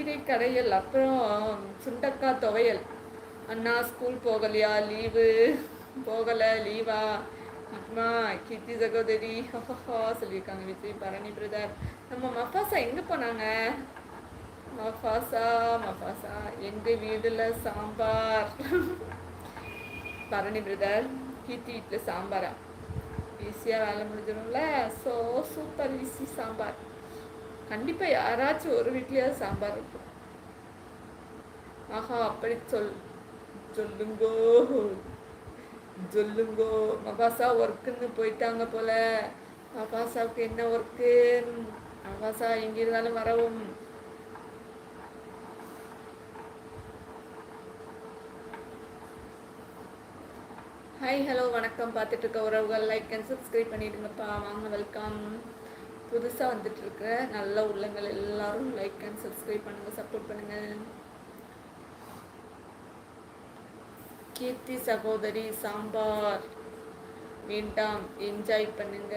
கீரை கடையல், அப்புறம் சுண்டக்காய் துவையல். அண்ணா ஸ்கூல் போகலையா? லீவு போகலை, லீவா? அம்மா கீர்த்தி சகோதரி சொல்லியிருக்காங்க. விஜய் பரணி பிரதர். நம்ம மஃபாசா எங்கே போனாங்க? மஃபாசா எங்கள் வீடுல சாம்பார். பரணி பிரதர், கீர்த்தி வீட்டில் சாம்பாரா? ஈஸியாக வேலை முடிஞ்சிடும்ல. So super easy sambar. கண்டிப்பாக யாராச்சும் ஒரு வீட்லேயாவது சாம்பார் இருக்கும். ஆஹா, அப்படி சொல்லுங்கோ சொல்லுங்கோ. மபாசா ஒர்க்குன்னு போயிட்டாங்க போல. மபாசாவுக்கு என்ன ஒர்க்கு? மபாசா எங்கே இருந்தாலும் வரவும். ஹாய் ஹலோ வணக்கம். பார்த்துட்டு இருக்க உறவுகள் லைக் அண்ட் சப்ஸ்கிரைப் பண்ணிடுங்கப்பா. வாங்க, வெல்கம். புதுசாக வந்துட்டு இருக்க நல்ல உள்ளங்கள் எல்லாரும் லைக் அண்ட் சப்ஸ்கிரைப் பண்ணுங்க, சப்போர்ட் பண்ணுங்க. கீர்த்தி சகோதரி சாம்பார் வேண்டாம், என்ஜாய் பண்ணுங்க.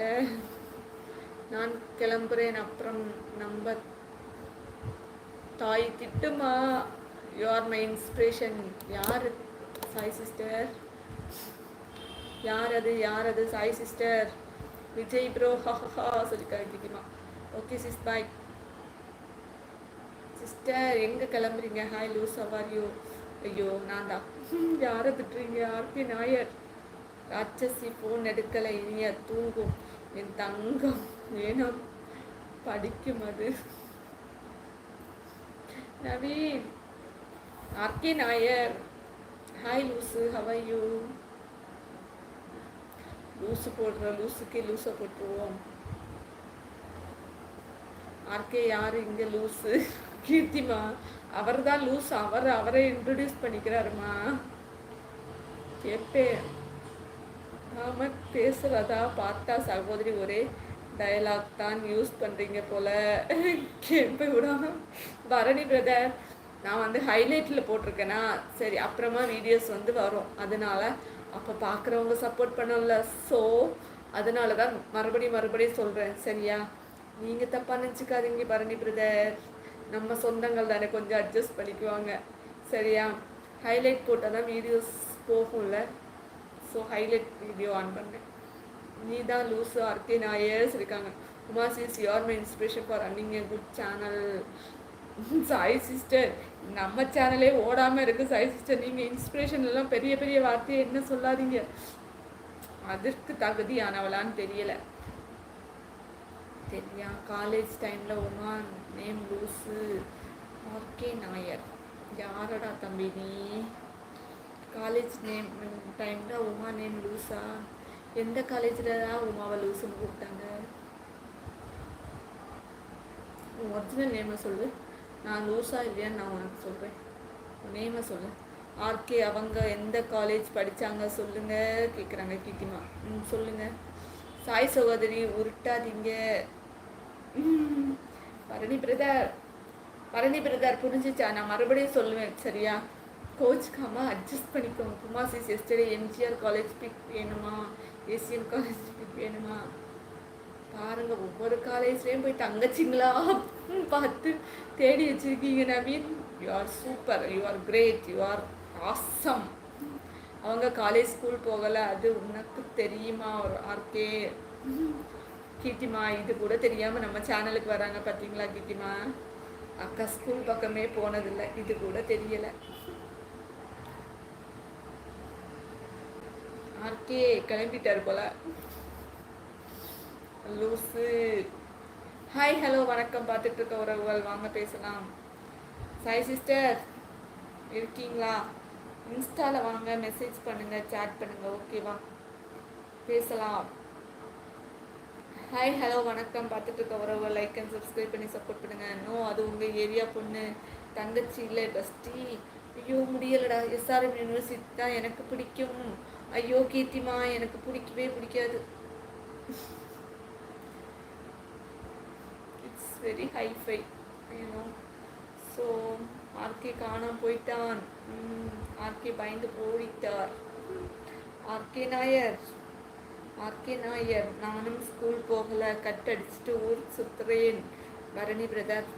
நான் கிளம்புறேன். அப்புறம் நம்ம தாய் திட்டுமா? You are my inspiration. யார்? சாய் சிஸ்டர். யார் அது சாய் சிஸ்டர்? விஜய் ப்ரோ சொல்லிக்காட்டிக்குமா? Okay sis, bye sister. எங்கே கிளம்புறீங்க? Hi loose, how are you? ஐயோ, நான் தான். யாரை திட்டுறீங்க? ஆர்பி நாயர். ராட்சசி ஃபோன் எடுக்கலை, இனியா தூங்கும். என் தங்கம் வேணும், படிக்கும் அது. Naveen. RK Nair. Hi loose, how are you? Loose போடுற லூஸுக்கே லூஸை போட்டுருவோம். ஆர்கே யார் இங்கே லூஸு? கீர்த்திமா. அவர் தான் லூஸ். அவரை இன்ட்ரடியூஸ் பண்ணிக்கிறாருமா. கேட்பேன். ஆமாம், பேசுகிறதா பார்த்தா சகோதரி ஒரே டயலாக் தான் யூஸ் பண்ணுறீங்க போல. கேட்ப விடாம. பரணி பிரதர், நான் வந்து ஹைலைட்டில் போட்டிருக்கேன்னா சரி, அப்புறமா வீடியோஸ் வந்து வரும். அதனால அப்போ பார்க்குறவங்க சப்போர்ட் பண்ணல. ஸோ அதனால தான் மறுபடியும் சொல்கிறேன். சரியா? நீங்கள் தப்பாக நினச்சிக்காதீங்க பரணி பிரதர். நம்ம சொந்தங்கள் தானே, கொஞ்சம் அட்ஜஸ்ட் பண்ணிக்குவாங்க. சரியா? ஹைலைட் போட்டால் தான் வீடியோஸ் போகும்ல. ஸோ ஹைலைட் வீடியோ ஆன் பண்ணேன். நீ தான் லூஸு ஆர்கே நாயர்ஸ் இருக்காங்க. Uma's is your my inspiration for running a good channel. Sai sister, நம்ம சேனலே ஓடாமல் இருக்குது சாய் சிஸ்டர். நீங்கள் இன்ஸ்பிரேஷன் எல்லாம் பெரிய பெரிய வார்த்தையை என்ன சொல்லாதீங்க. அதற்கு தகுதியானவளான்னு தெரியலை. தெரியா? காலேஜ் டைமில் உமா நேம் லூஸு ஆர்கே நாயர். யாரடா தம்பி நீ? காலேஜ் நேம் டைமில் உமா நேம் லூஸா? எந்த காலேஜில் தான் உமாவை லூஸுன்னு கூப்பிட்டாங்க? ஒரிஜினல் நேமை சொல்லு. நான் லூஸா இல்லையான்னு நான் உனக்கு சொல்கிறேன். நேமை சொல்லு. ஆர்கே அவங்க எந்த காலேஜ் படித்தாங்க சொல்லுங்க கேட்குறாங்க. கீர்த்திமா. சொல்லுங்கள். சாய் சகோதரி உருட்டாதீங்க. பரணி பிரதர் புரிஞ்சிச்சா? நான் மறுபடியும் சொல்லுவேன். சரியா? கோச்சுக்காம அட்ஜஸ்ட் பண்ணிக்கோங்க. குமாசிஸ் எஸ்டே எம்ஜிஆர் காலேஜ் பிக் வேணுமா? ஏசியன் காலேஜ் பிக் வேணுமா? பாருங்க, ஒவ்வொரு காலேஜ்லேயும் போய் தங்கச்சிங்களா பார்த்து தேடி வச்சிருக்கீங்க. Naveen, you are super, you are great, you are awesome. அவங்க காலேஜ் ஸ்கூல் போகலை, அது உனக்கு தெரியுமா? ஒரு ஆர்கே. கீர்த்திமா, இது கூட தெரியாமல் நம்ம சேனலுக்கு வராங்க பார்த்தீங்களா? கீர்த்திமா, அக்கா ஸ்கூல் பக்கமே போனதில்லை, இது கூட தெரியலை. ஆர்கே கிளம்பிட்டார் போல. லூஸு. ஹாய் ஹலோ வணக்கம். பார்த்துட்டு இருக்க உறவுகள் வாங்க பேசலாம். சாய் சிஸ்டர் இருக்கீங்களா? இன்ஸ்டாவில் வாங்க, மெசேஜ் பண்ணுங்கள், சேட் பண்ணுங்கள். ஓகேவா? பேசலாம். ஹாய் ஹலோ வணக்கம். பார்த்துட்டு இருக்க உறவுகள் லைக் அண்ட் சப்ஸ்கிரைப் பண்ணி சப்போர்ட் பண்ணுங்கள். நோ, அது உங்கள் ஏரியா பொண்ணு, தங்கச்சி இல்லை, பஸ்டி. ஐயோ முடியலடா. எஸ்ஆர்எம் யூனிவர்சிட்டி தான் எனக்கு பிடிக்கும். ஐயோ கீர்த்திமா, எனக்கு பிடிக்கவே பிடிக்காது. It's very hi-fi, you know. So RK காணாமல் போயிட்டான். ஆர்கே பயந்து போயிட்டார். ஆர்கே நாயர், நானும் ஸ்கூல் போகலை, கட் அடிச்சுட்டு ஊர் சுற்றுறேன். பரணி பிரதர்.